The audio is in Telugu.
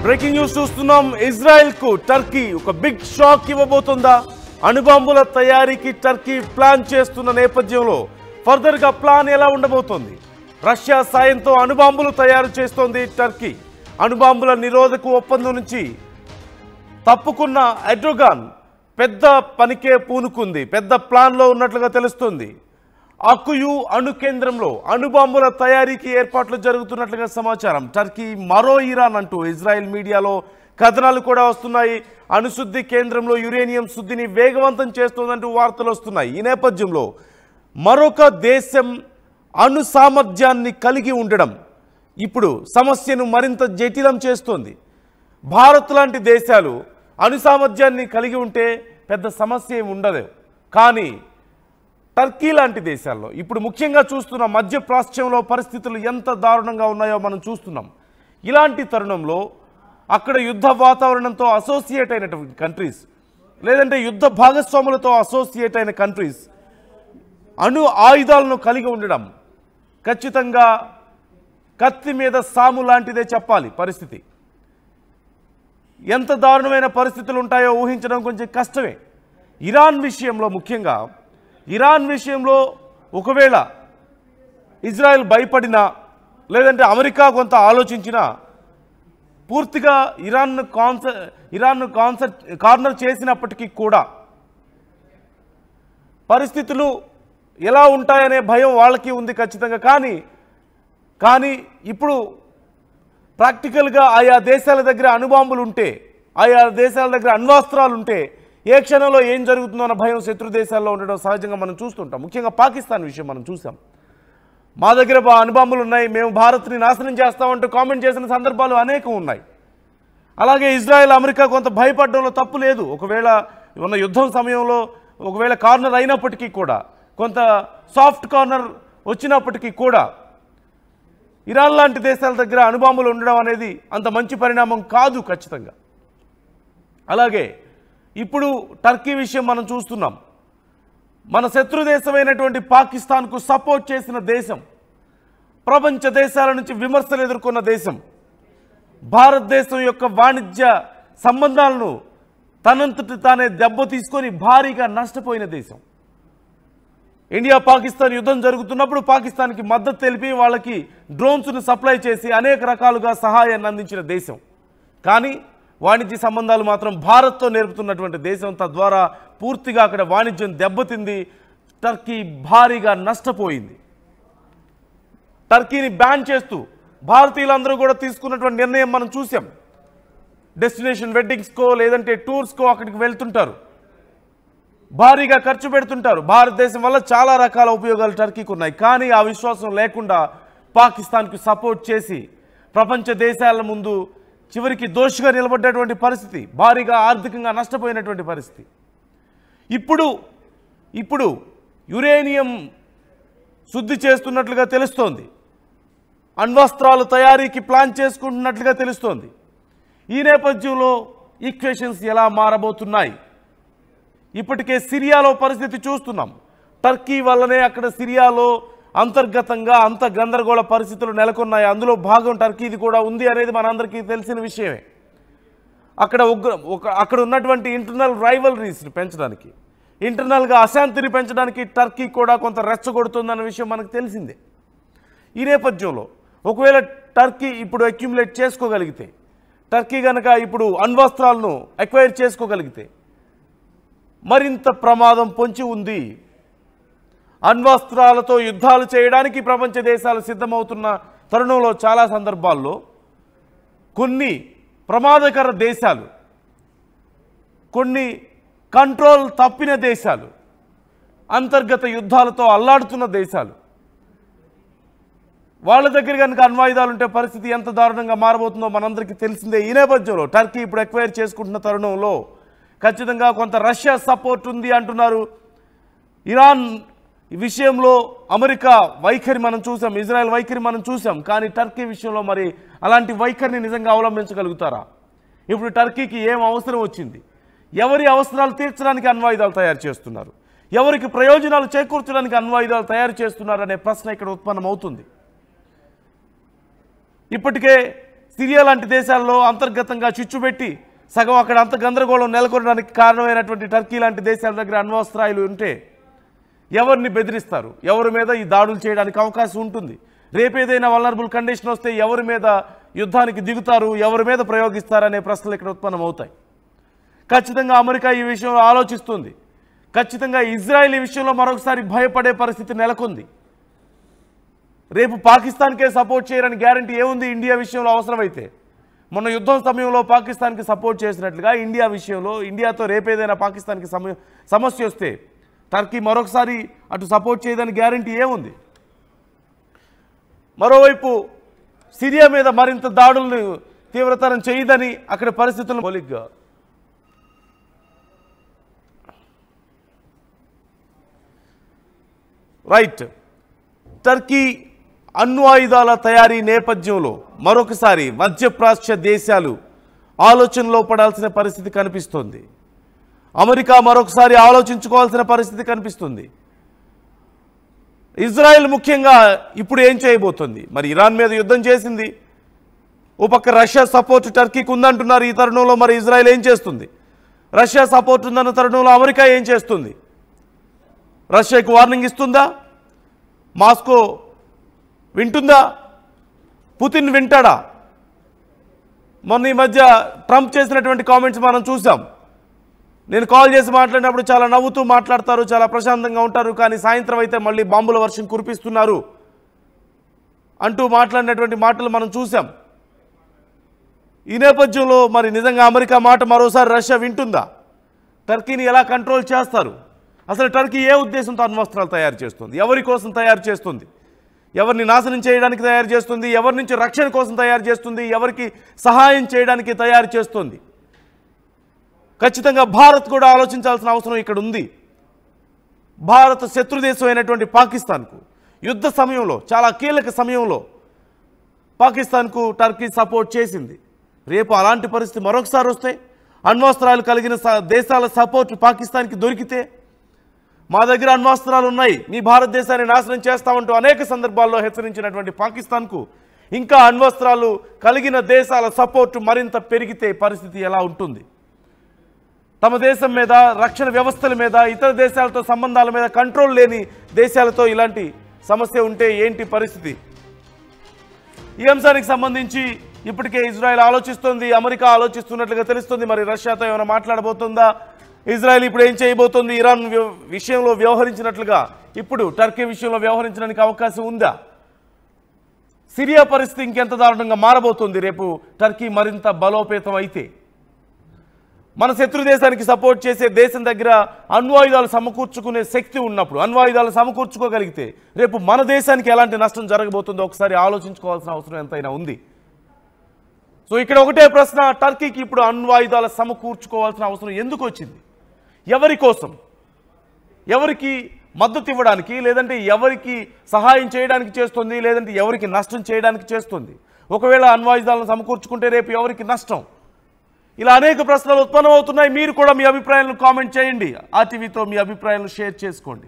బ్రేకింగ్ న్యూస్ చూస్తున్నాం. ఇజ్రాయెల్ కు టర్కీ ఒక బిగ్ షాక్ ఇవ్వబోతుందా? అణుబాంబుల తయారీకి టర్కీ ప్లాన్ చేస్తున్న నేపథ్యంలో ఫర్దర్ గా ప్లాన్ ఎలా ఉండబోతోంది? రష్యా సాయంతో అణుబాంబులు తయారు చేస్తోంది టర్కీ. అణుబాంబుల నిరోధక ఒప్పందం నుంచి తప్పుకున్న ఎర్డోగాన్ పెద్ద పనికే పూనుకుంది. పెద్ద ప్లాన్ లో ఉన్నట్లుగా తెలుస్తుంది. అకుయు అణు కేంద్రంలో అణుబాంబుల తయారీకి ఏర్పాట్లు జరుగుతున్నట్లుగా సమాచారం. టర్కీ మరో ఇరాన్ అంటూ ఇజ్రాయెల్ మీడియాలో కథనాలు కూడా వస్తున్నాయి. అణుశుద్ధి కేంద్రంలో యురేనియం శుద్ధిని వేగవంతం చేస్తోందంటూ వార్తలు వస్తున్నాయి. ఈ నేపథ్యంలో మరొక దేశం అణు సామర్థ్యాన్ని కలిగి ఉండడం ఇప్పుడు సమస్యను మరింత జటిలం చేస్తోంది. భారత్ లాంటి దేశాలు అణు సామర్థ్యాన్ని కలిగి ఉంటే పెద్ద సమస్య ఏమి ఉండదు. కానీ టర్కీ లాంటి దేశాల్లో ఇప్పుడు ముఖ్యంగా చూస్తున్న మధ్య ప్రాచ్యంలో పరిస్థితులు ఎంత దారుణంగా ఉన్నాయో మనం చూస్తున్నాం. ఇలాంటి తరుణంలో అక్కడ యుద్ధ వాతావరణంతో అసోసియేట్ అయినటువంటి కంట్రీస్, లేదంటే యుద్ధ భాగస్వాములతో అసోసియేట్ అయిన కంట్రీస్ అణు ఆయుధాలను కలిగి ఉండడం ఖచ్చితంగా కత్తి మీద సాము లాంటిదే చెప్పాలి. పరిస్థితి ఎంత దారుణమైన పరిస్థితులు ఉంటాయో ఊహించడం కొంచెం కష్టమే. ఇరాన్ విషయంలో ముఖ్యంగా ఇరాన్ విషయంలో ఒకవేళ ఇజ్రాయెల్ భయపడినా, లేదంటే అమెరికా కొంత ఆలోచించినా పూర్తిగా ఇరాన్ను కార్నర్ చేసినప్పటికీ కూడా పరిస్థితులు ఎలా ఉంటాయనే భయం వాళ్ళకి ఉంది ఖచ్చితంగా. కానీ ఇప్పుడు ప్రాక్టికల్గా ఆయా దేశాల దగ్గర అణుబాంబులు ఉంటే, ఆయా దేశాల దగ్గర అణ్వాస్త్రాలు ఉంటే ఏ క్షణంలో ఏం జరుగుతుందో అన్న భయం శత్రు దేశాల్లో ఉండడం సహజంగా మనం చూస్తుంటాం. ముఖ్యంగా పాకిస్తాన్ విషయం మనం చూసాం. మా దగ్గర అణుబాంబులు ఉన్నాయి, మేము భారత్ని నాశనం చేస్తామంటూ కామెంట్ చేసిన సందర్భాలు అనేకం ఉన్నాయి. అలాగే ఇజ్రాయెల్ అమెరికా కొంత భయపడడంలో తప్పు లేదు. ఒకవేళ ఉన్న యుద్ధం సమయంలో ఒకవేళ కార్నర్ అయినప్పటికీ కూడా, కొంత సాఫ్ట్ కార్నర్ వచ్చినప్పటికీ కూడా ఇరాన్ లాంటి దేశాల దగ్గర అణుబాంబులు ఉండడం అనేది అంత మంచి పరిణామం కాదు ఖచ్చితంగా. అలాగే ఇప్పుడు టర్కీ విషయం మనం చూస్తున్నాం. మన శత్రు దేశమైనటువంటి పాకిస్తాన్కు సపోర్ట్ చేసిన దేశం, ప్రపంచ దేశాల నుంచి విమర్శలు ఎదుర్కొన్న దేశం, భారతదేశం యొక్క వాణిజ్య సంబంధాలను తనంతటి తానే దెబ్బ తీసుకొని భారీగా నష్టపోయిన దేశం. ఇండియా పాకిస్తాన్ యుద్ధం జరుగుతున్నప్పుడు పాకిస్తాన్కి మద్దతు తెలిపి వాళ్ళకి డ్రోన్స్ను సప్లై చేసి అనేక రకాలుగా సహాయాన్ని అందించిన దేశం. కానీ వాణిజ్య సంబంధాలు మాత్రం భారత్తో నేర్పుతున్నటువంటి దేశం. తద్వారా పూర్తిగా అక్కడ వాణిజ్యం దెబ్బతింది. టర్కీ భారీగా నష్టపోయింది. టర్కీని బ్యాన్ చేస్తూ భారతీయులందరూ కూడా తీసుకున్నటువంటి నిర్ణయం మనం చూసాం. డెస్టినేషన్ వెడ్డింగ్స్కో లేదంటే టూర్స్కో అక్కడికి వెళ్తుంటారు, భారీగా ఖర్చు పెడుతుంటారు. భారతదేశం వల్ల చాలా రకాల ఉపయోగాలు టర్కీకి ఉన్నాయి. కానీ ఆ విశ్వాసం లేకుండా పాకిస్తాన్కు సపోర్ట్ చేసి ప్రపంచ దేశాల ముందు చివరికి దోషిగా నిలబడ్డటువంటి పరిస్థితి, భారీగా ఆర్థికంగా నష్టపోయినటువంటి పరిస్థితి. ఇప్పుడు యురేనియం శుద్ధి చేస్తున్నట్లుగా తెలుస్తోంది. అణ్వస్త్రాలు తయారీకి ప్లాన్ చేసుకుంటున్నట్లుగా తెలుస్తోంది. ఈ నేపథ్యంలో ఈక్వేషన్స్ ఎలా మారబోతున్నాయి? ఇప్పటికే సిరియాలో పరిస్థితి చూస్తున్నాం. టర్కీ వల్లనే అక్కడ సిరియాలో అంతర్గతంగా అంత గందరగోళ పరిస్థితులు నెలకొన్నాయి. అందులో భాగం టర్కీది కూడా ఉంది అనేది మనందరికీ తెలిసిన విషయమే. అక్కడ ఉన్నటువంటి ఇంటర్నల్ రైవలరీస్ని పెంచడానికి, ఇంటర్నల్గా అశాంతిని పెంచడానికి టర్కీ కూడా కొంత రెచ్చగొడుతుందన్న విషయం మనకు తెలిసిందే. ఈ నేపథ్యంలో ఒకవేళ టర్కీ ఇప్పుడు అక్యుములేట్ చేసుకోగలిగితే, టర్కీ కనుక ఇప్పుడు అణ్వస్త్రాలను అక్వైర్ చేసుకోగలిగితే మరింత ప్రమాదం పొంచి ఉంది. అణ్వస్త్రాలతో యుద్ధాలు చేయడానికి ప్రపంచ దేశాలు సిద్ధమవుతున్న తరుణంలో చాలా సందర్భాల్లో కొన్ని ప్రమాదకర దేశాలు, కొన్ని కంట్రోల్ తప్పిన దేశాలు, అంతర్గత యుద్ధాలతో అల్లాడుతున్న దేశాలు, వాళ్ళ దగ్గర కనుక అణ్వాయుధాలు ఉంటే పరిస్థితి ఎంత దారుణంగా మారబోతుందో మనందరికీ తెలిసిందే. ఈ నేపథ్యంలో టర్కీ ఇప్పుడు ఎక్వైర్ చేసుకుంటున్న తరుణంలో ఖచ్చితంగా కొంత రష్యా సపోర్ట్ ఉంది అంటున్నారు. ఇరాన్ విషయంలో అమెరికా వైఖరి మనం చూసాం, ఇజ్రాయెల్ వైఖరి మనం చూసాం. కానీ టర్కీ విషయంలో మరి అలాంటి వైఖరిని నిజంగా అవలంబించగలుగుతారా? ఇప్పుడు టర్కీకి ఏం అవసరం వచ్చింది? ఎవరి అవసరాలు తీర్చడానికి అణ్వాయుధాలు తయారు చేస్తున్నారు? ఎవరికి ప్రయోజనాలు చేకూర్చడానికి అణ్వాయుధాలు తయారు చేస్తున్నారు అనే ప్రశ్న ఇక్కడ ఉత్పన్నమవుతుంది. ఇప్పటికే సిరియా లాంటి దేశాల్లో అంతర్గతంగా చిచ్చుపెట్టి సగం అక్కడ అంత గందరగోళం నెలకొనడానికి కారణమైనటువంటి టర్కీ లాంటి దేశాల దగ్గర అణ్వస్త్రాలు ఉంటే ఎవరిని బెదిరిస్తారు? ఎవరి మీద ఈ దాడులు చేయడానికి అవకాశం ఉంటుంది? రేపేదైనా వల్నరబుల్ కండిషన్ వస్తే ఎవరి మీద యుద్ధానికి దిగుతారు, ఎవరి మీద ప్రయోగిస్తారనే ప్రశ్నలు ఇక్కడ ఉత్పన్నమవుతాయి. ఖచ్చితంగా అమెరికా ఈ విషయంలో ఆలోచిస్తుంది. ఖచ్చితంగా ఇజ్రాయెల్ ఈ విషయంలో మరొకసారి భయపడే పరిస్థితి నెలకొంది. రేపు పాకిస్తాన్కే సపోర్ట్ చేయరని గ్యారంటీ ఏముంది ఇండియా విషయంలో? అవసరమైతే మొన్న యుద్ధం సమయంలో పాకిస్తాన్కి సపోర్ట్ చేసినట్లుగా ఇండియా విషయంలో ఇండియాతో రేపేదైనా పాకిస్తాన్కి సమస్య వస్తే టర్కీ మరొకసారి అటు సపోర్ట్ చేయదని గ్యారంటీ ఏముంది? మరోవైపు సిరియా మీద మరింత దాడులను తీవ్రతరం చేయదని అక్కడ పరిస్థితులు పోలిగ్గా రైట్. టర్కీ అణ్వాయుధాల తయారీ నేపథ్యంలో మరొకసారి మధ్యప్రాచ్య దేశాలు ఆలోచనలో పడాల్సిన పరిస్థితి కనిపిస్తోంది. అమెరికా మరొకసారి ఆలోచించుకోవాల్సిన పరిస్థితి కనిపిస్తుంది. ఇజ్రాయెల్ ముఖ్యంగా ఇప్పుడు ఏం చేయబోతుంది? మరి ఇరాన్ మీద యుద్ధం చేసింది, ఓ పక్క రష్యా సపోర్ట్ టర్కీకి ఉందంటున్నారు. ఈ తరుణంలో మరి ఇజ్రాయెల్ ఏం చేస్తుంది? రష్యా సపోర్ట్ ఉందన్న తరుణంలో అమెరికా ఏం చేస్తుంది? రష్యాకు వార్నింగ్ ఇస్తుందా? మాస్కో వింటుందా? పుతిన్ వింటాడా? మొన్న ఈ మధ్య ట్రంప్ చేసినటువంటి కామెంట్స్ మనం చూసాం. నేను కాల్ చేసి మాట్లాడినప్పుడు చాలా నవ్వుతూ మాట్లాడతారు, చాలా ప్రశాంతంగా ఉంటారు, కానీ సాయంత్రం అయితే మళ్ళీ బాంబుల వర్షం కురిపిస్తున్నారు అంటూ మాట్లాడినటువంటి మాటలు మనం చూసాం. ఈ నేపథ్యంలో మరి నిజంగా అమెరికా మాట మరోసారి రష్యా వింటుందా? టర్కీని ఎలా కంట్రోల్ చేస్తారు? అసలు టర్కీ ఏ ఉద్దేశంతో అణ్వస్త్రాలు తయారు చేస్తుంది? ఎవరి కోసం తయారు చేస్తుంది? ఎవరిని నాశనం చేయడానికి తయారు చేస్తుంది? ఎవరి నుంచి రక్షణ కోసం తయారు చేస్తుంది? ఎవరికి సహాయం చేయడానికి తయారు చేస్తుంది? ఖచ్చితంగా భారత్ కూడా ఆలోచించాల్సిన అవసరం ఇక్కడ ఉంది. భారత శత్రుదేశం అయినటువంటి పాకిస్తాన్కు యుద్ధ సమయంలో, చాలా కీలక సమయంలో పాకిస్తాన్కు టర్కీ సపోర్ట్ చేసింది. రేపు అలాంటి పరిస్థితి మరొకసారి వస్తే, అణ్వస్త్రాలు కలిగిన దేశాల సపోర్ట్ పాకిస్తాన్కి దొరికితే, మా దగ్గర అణ్వస్త్రాలు ఉన్నాయి, మీ భారతదేశాన్ని నాశనం చేస్తామంటూ అనేక సందర్భాల్లో హెచ్చరించినటువంటి పాకిస్తాన్కు ఇంకా అణ్వస్త్రాలు కలిగిన దేశాల సపోర్టు మరింత పెరిగితే పరిస్థితి ఎలా ఉంటుంది? తమ దేశం మీద, రక్షణ వ్యవస్థల మీద, ఇతర దేశాలతో సంబంధాల మీద కంట్రోల్ లేని దేశాలతో ఇలాంటి సమస్య ఉంటే ఏంటి పరిస్థితి? ఈ అంశానికి సంబంధించి ఇప్పటికే ఇజ్రాయెల్ ఆలోచిస్తోంది, అమెరికా ఆలోచిస్తున్నట్లుగా తెలుస్తుంది. మరి రష్యాతో ఏమైనా మాట్లాడబోతుందా? ఇజ్రాయెల్ ఇప్పుడు ఏం చేయబోతోంది? ఇరాన్ విషయంలో వ్యవహరించినట్లుగా ఇప్పుడు టర్కీ విషయంలో వ్యవహరించడానికి అవకాశం ఉందా? సిరియా పరిస్థితి ఇంకెంత దారుణంగా మారబోతుంది రేపు టర్కీ మరింత బలోపేతం అయితే? మన శత్రు దేశానికి సపోర్ట్ చేసే దేశం దగ్గర అణ్వాయుధాలు సమకూర్చుకునే శక్తి ఉన్నప్పుడు, అణ్వాయుధాలు సమకూర్చుకోగలిగితే రేపు మన దేశానికి ఎలాంటి నష్టం జరగబోతుందో ఒకసారి ఆలోచించుకోవాల్సిన అవసరం ఎంతైనా ఉంది. సో ఇక్కడ ఒకటే ప్రశ్న, టర్కీకి ఇప్పుడు అణ్వాయుధాలు సమకూర్చుకోవాల్సిన అవసరం ఎందుకు వచ్చింది? ఎవరి కోసం? ఎవరికి మద్దతు ఇవ్వడానికి, లేదంటే ఎవరికి సహాయం చేయడానికి చేస్తుంది, లేదంటే ఎవరికి నష్టం చేయడానికి చేస్తుంది? ఒకవేళ అణ్వాయుధాలను సమకూర్చుకుంటే రేపు ఎవరికి నష్టం? ఇలా అనేక ప్రశ్నలు ఉత్పన్నమవుతున్నాయి. మీరు కూడా మీ అభిప్రాయాలను కామెంట్ చేయండి. ఆర్టీవీతో మీ అభిప్రాయాలను షేర్ చేసుకోండి.